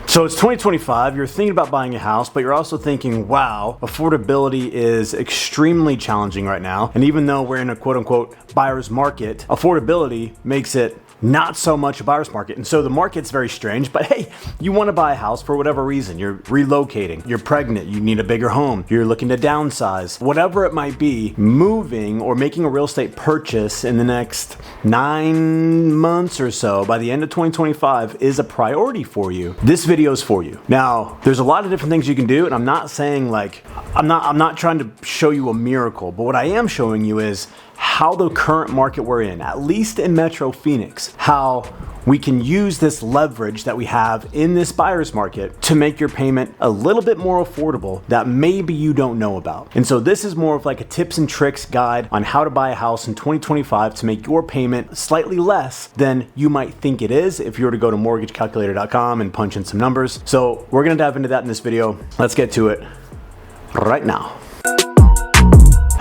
So it's 2025, you're thinking about buying a house, but you're also thinking, wow, affordability is extremely challenging right now. And even though we're in a quote unquote buyer's market, affordability makes it not so much a buyer's market. And so the market's very strange, but hey, you want to buy a house for whatever reason. You're relocating, you're pregnant, you need a bigger home, you're looking to downsize, whatever it might be, moving or making a real estate purchase in the next 9 months or so by the end of 2025 is a priority for you. This video is for you. Now, there's a lot of different things you can do, and I'm not saying I'm not trying to show you a miracle, but what I am showing you is how the current market we're in, at least in Metro Phoenix, how we can use this leverage that we have in this buyer's market to make your payment a little bit more affordable that maybe you don't know about. And so this is more of like a tips and tricks guide on how to buy a house in 2025 to make your payment slightly less than you might think it is if you were to go to mortgagecalculator.com and punch in some numbers. So we're gonna dive into that in this video. Let's get to it right now.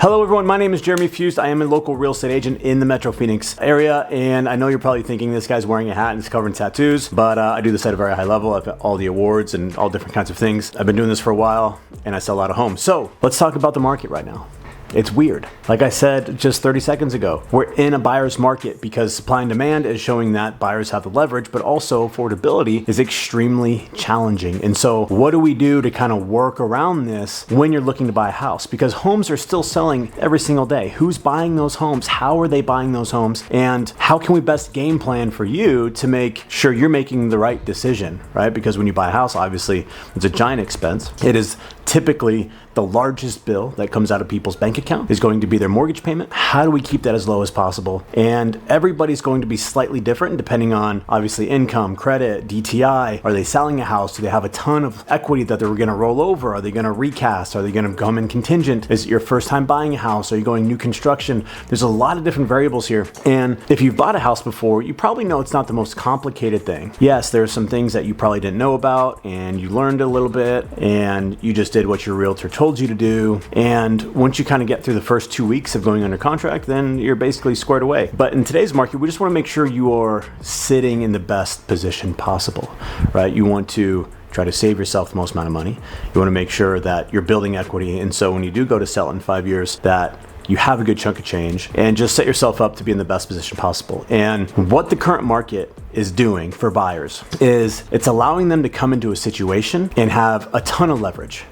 Hello everyone, my name is Jeremy Fust. I am a local real estate agent in the Metro Phoenix area, and I know you're probably thinking this guy's wearing a hat and he's covered in tattoos, but I do this at a very high level. I've got all the awards and all different kinds of things. I've been doing this for a while, and I sell a lot of homes. So let's talk about the market right now. It's weird. Like I said just 30 seconds ago, we're in a buyer's market because supply and demand is showing that buyers have the leverage, but also affordability is extremely challenging. And so what do we do to kind of work around this when you're looking to buy a house? Because homes are still selling every single day. Who's buying those homes? How are they buying those homes? And how can we best game plan for you to make sure you're making the right decision, right? Because when you buy a house, obviously it's a giant expense. It is typically the largest bill that comes out of people's bank account is going to be their mortgage payment. How do we keep that as low as possible? And everybody's going to be slightly different depending on obviously income, credit, DTI. Are they selling a house? Do they have a ton of equity that they're going to roll over? Are they going to recast? Are they going to come in contingent? Is it your first time buying a house? Are you going new construction? There's a lot of different variables here. And if you've bought a house before, you probably know it's not the most complicated thing. Yes, there's some things that you probably didn't know about and you learned a little bit and you just did what your realtor told you to do. And once you kind of get through the first 2 weeks of going under contract, then you're basically squared away. But in today's market, we just want to make sure you are sitting in the best position possible, right? You want to try to save yourself the most amount of money. You want to make sure that you're building equity. And so when you do go to sell it in 5 years, that you have a good chunk of change and just set yourself up to be in the best position possible. And what the current market is doing for buyers is it's allowing them to come into a situation and have a ton of leverage,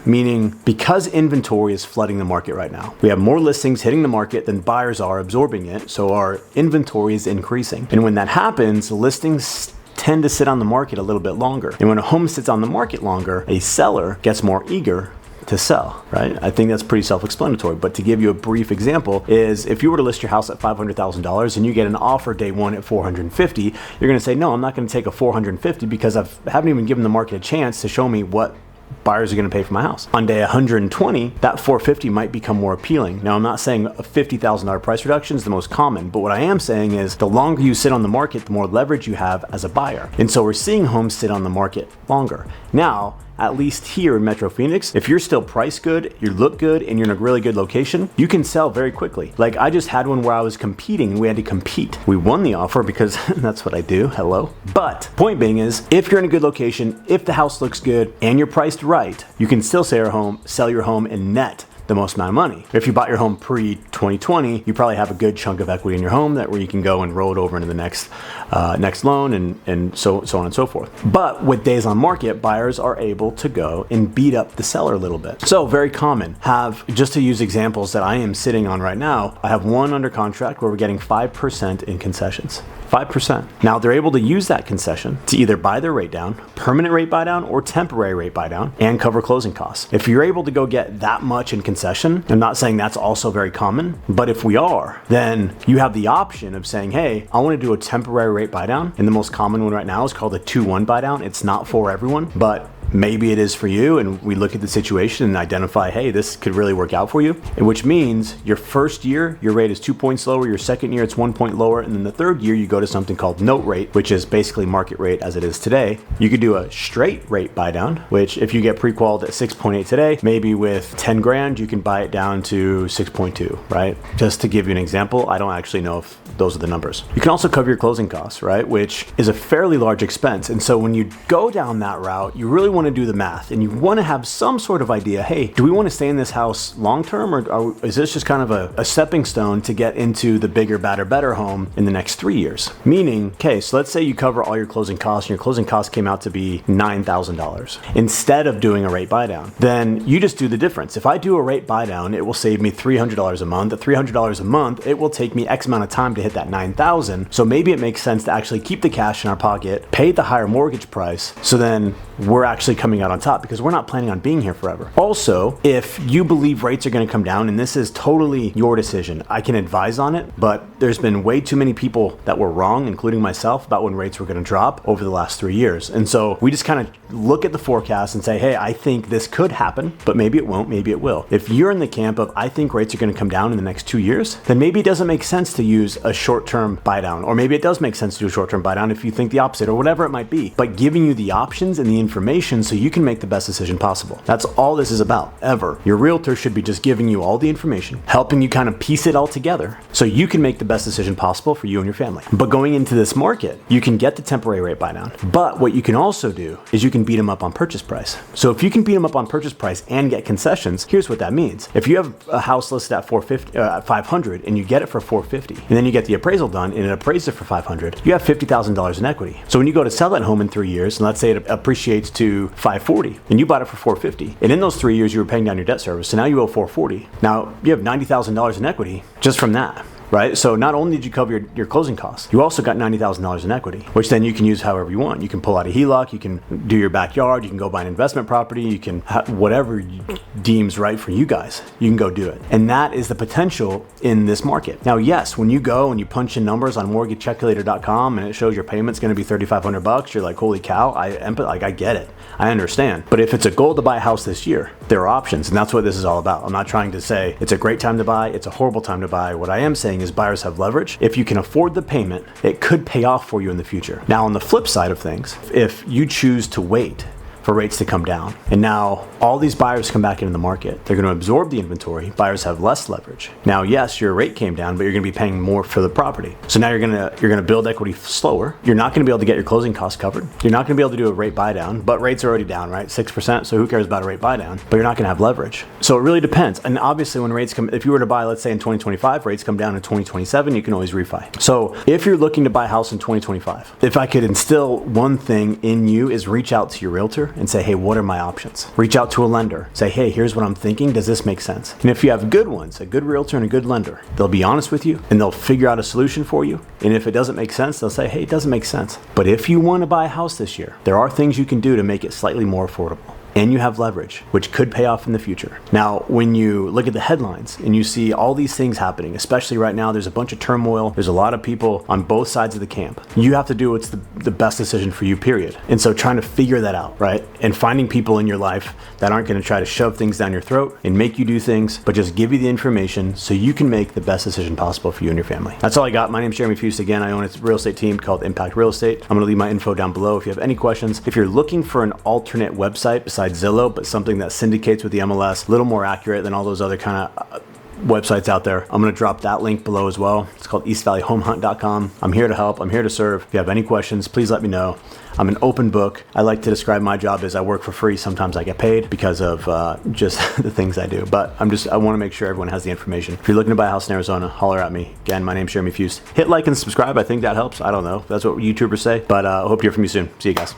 meaning because inventory is flooding the market right now, we have more listings hitting the market than buyers are absorbing it. So our inventory is increasing. And when that happens, listings tend to sit on the market a little bit longer. And when a home sits on the market longer, a seller gets more eager to sell, right? I think that's pretty self-explanatory. But to give you a brief example is if you were to list your house at $500,000 and you get an offer day one at $450, you're going to say, no, I'm not going to take a $450 because I haven't even given the market a chance to show me what buyers are going to pay for my house. On day 120, that $450 might become more appealing. Now, I'm not saying a $50,000 price reduction is the most common, but what I am saying is the longer you sit on the market, the more leverage you have as a buyer. And so we're seeing homes sit on the market longer. Now, at least here in Metro Phoenix, if you're still priced good, you look good, and you're in a really good location, you can sell very quickly. Like I just had one where I was competing. We had to compete. We won the offer because that's what I do. Hello. But point being is, if you're in a good location, if the house looks good and you're priced right, you can still sell your home and net the most amount of money. If you bought your home pre-2020, you probably have a good chunk of equity in your home that where you can go and roll it over into the next loan and so on and so forth. But with days on market, buyers are able to go and beat up the seller a little bit. So very common. Just to use examples that I am sitting on right now, I have one under contract where we're getting 5% in concessions. 5%. Now they're able to use that concession to either buy their rate down, permanent rate buy down, or temporary rate buy down, and cover closing costs. If you're able to go get that much in concession, I'm not saying that's also very common, but if we are, then you have the option of saying, hey, I want to do a temporary rate buy down. And the most common one right now is called a 2-1 buy down. It's not for everyone, but maybe it is for you, and we look at the situation and identify, hey, this could really work out for you, and which means your first year, your rate is 2 points lower, your second year, it's 1 point lower, and then the third year, you go to something called note rate, which is basically market rate as it is today. You could do a straight rate buy down, which if you get pre-qualified at 6.8 today, maybe with 10 grand, you can buy it down to 6.2, right? Just to give you an example, I don't actually know if those are the numbers. You can also cover your closing costs, right? Which is a fairly large expense. And so when you go down that route, you really want to do the math and you want to have some sort of idea, hey, do we want to stay in this house long-term, or is this just kind of a stepping stone to get into the bigger, badder, better home in the next 3 years? Meaning, okay, so let's say you cover all your closing costs and your closing costs came out to be $9,000 instead of doing a rate buy down. Then you just do the difference. If I do a rate buy down, it will save me $300 a month. At $300 a month, it will take me X amount of time to hit that $9,000. So maybe it makes sense to actually keep the cash in our pocket, pay the higher mortgage price, so then we're actually coming out on top because we're not planning on being here forever. Also, if you believe rates are going to come down, and this is totally your decision, I can advise on it, but there's been way too many people that were wrong, including myself, about when rates were going to drop over the last 3 years. And so we just kind of look at the forecast and say, hey, I think this could happen, but maybe it won't, maybe it will. If you're in the camp of, I think rates are going to come down in the next 2 years, then maybe it doesn't make sense to use a short-term buy down, or maybe it does make sense to do a short-term buy down if you think the opposite, or whatever it might be. But giving you the options and the information so you can make the best decision possible. That's all this is about, ever. Your realtor should be just giving you all the information, helping you kind of piece it all together so you can make the best decision possible for you and your family. But going into this market, you can get the temporary rate buy down. But what you can also do is you can beat them up on purchase price. So if you can beat them up on purchase price and get concessions, here's what that means. If you have a house listed at 500 and you get it for 450, and then you get the appraisal done and it appraises it for 500, you have $50,000 in equity. So when you go to sell that home in 3 years, and let's say it appreciates to 540, and you bought it for 450, and in those 3 years you were paying down your debt service, so now you owe 440. Now you have $90,000 in equity just from that. Right? So not only did you cover your closing costs, you also got $90,000 in equity, which then you can use however you want. You can pull out a HELOC, you can do your backyard, you can go buy an investment property, you can whatever deems right for you guys, you can go do it. And that is the potential in this market. Now, yes, when you go and you punch in numbers on mortgagecalculator.com and it shows your payment's going to be $3,500, you're like, holy cow, I get it. I understand. But if it's a goal to buy a house this year, there are options, and that's what this is all about. I'm not trying to say it's a great time to buy, it's a horrible time to buy. What I am saying is buyers have leverage. If you can afford the payment, it could pay off for you in the future. Now, on the flip side of things, if you choose to wait for rates to come down, and now all these buyers come back into the market, they're going to absorb the inventory. Buyers have less leverage. Now, yes, your rate came down, but you're going to be paying more for the property. So now you're going to build equity slower. You're not going to be able to get your closing costs covered. You're not going to be able to do a rate buy down, but rates are already down, right? 6%. So who cares about a rate buy down? But you're not going to have leverage. So it really depends. And obviously, when rates come, if you were to buy, let's say in 2025, rates come down in 2027, you can always refi. So if you're looking to buy a house in 2025, if I could instill one thing in you, is reach out to your realtor and say, hey, what are my options? Reach out to a lender. Say, hey, here's what I'm thinking. Does this make sense? And if you have good ones, a good realtor and a good lender, they'll be honest with you and they'll figure out a solution for you. And if it doesn't make sense, they'll say, hey, it doesn't make sense. But if you want to buy a house this year, there are things you can do to make it slightly more affordable. And you have leverage, which could pay off in the future. Now, when you look at the headlines and you see all these things happening, especially right now, there's a bunch of turmoil. There's a lot of people on both sides of the camp. You have to do what's the best decision for you, period. And so trying to figure that out, right? And finding people in your life that aren't going to try to shove things down your throat and make you do things, but just give you the information so you can make the best decision possible for you and your family. That's all I got. My name is Jeremy Fust. Again, I own a real estate team called Impact Real Estate. I'm going to leave my info down below if you have any questions. If you're looking for an alternate website besides Zillow, but something that syndicates with the MLS, a little more accurate than all those other kind of websites out there, I'm going to drop that link below as well. It's called eastvalleyhomehunt.com. I'm here to help. I'm here to serve. If you have any questions, please let me know. I'm an open book. I like to describe my job as I work for free. Sometimes I get paid because of just the things I do. But I want to make sure everyone has the information. If you're looking to buy a house in Arizona, holler at me. Again, my name's Jeremy Fust. Hit like and subscribe. I think that helps. I don't know. That's what YouTubers say. But I hope to hear from you soon. See you guys.